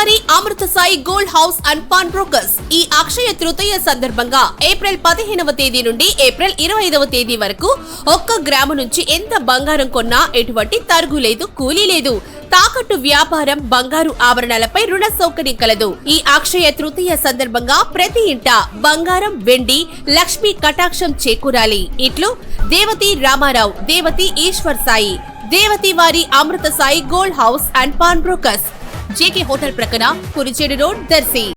వారి Amrutha Sai gold house and pawn brokers ఈ అక్షయ తృతీయ సందర్భంగా ఏప్రిల్ 15వ తేదీ నుండి ఏప్రిల్ 25వ తేదీ వరకు 1 గ్రాము నుంచి ఎంత బంగారం కొన్నా ఎటువంటి తరుగు లేదు, కూలీ లేదు. తాకట్టు వ్యాపారం, బంగారు ఆభరణాలపై రుణ సౌకర్యం కలదు. ఈ అక్షయ తృతీయ సందర్భంగా ప్రతి ఇంట బంగారం, వెండి, లక్ష్మీ కటాక్షం చేకూరాలి. ఇట్లు దేవతి రామారావు, దేవతి ఈశ్వర్ సాయి, దేవతి వారి Amrutha Sai gold house and pawn brokers, JK hotel ప్రక్కన, కురిచేడు రోడ్, దర్శి.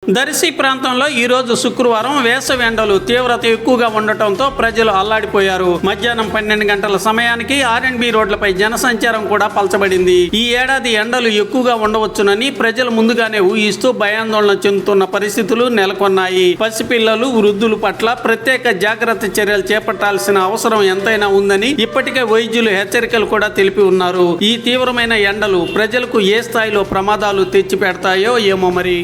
దర్శి ప్రాంతంలో ఈ రోజు శుక్రవారం వేసవి ఎండలు తీవ్రత ఎక్కువగా ఉండటంతో ప్రజలు అల్లాడిపోయారు. మధ్యాహ్నం 12 గంటల సమయానికి ఆర్ఎండ్బి రోడ్లపై జనసంచారం కూడా పలచబడింది. ఈ ఏడాది ఎండలు ఎక్కువగా ఉండవచ్చునని ప్రజలు ముందుగానే ఊహిస్తూ భయాందోళన చెందుతున్న పరిస్థితులు నెలకొన్నాయి. పసిపిల్లలు, వృద్ధుల పట్ల ప్రత్యేక జాగ్రత్త చర్యలు చేపట్టాల్సిన అవసరం ఎంతైనా ఉందని ఇప్పటికే వైద్యులు హెచ్చరికలు కూడా తెలిపి ఉన్నారు. ఈ తీవ్రమైన ఎండలు ప్రజలకు ఏ స్థాయిలో ప్రమాదాలు తెచ్చిపెడతాయో ఏమో మరి.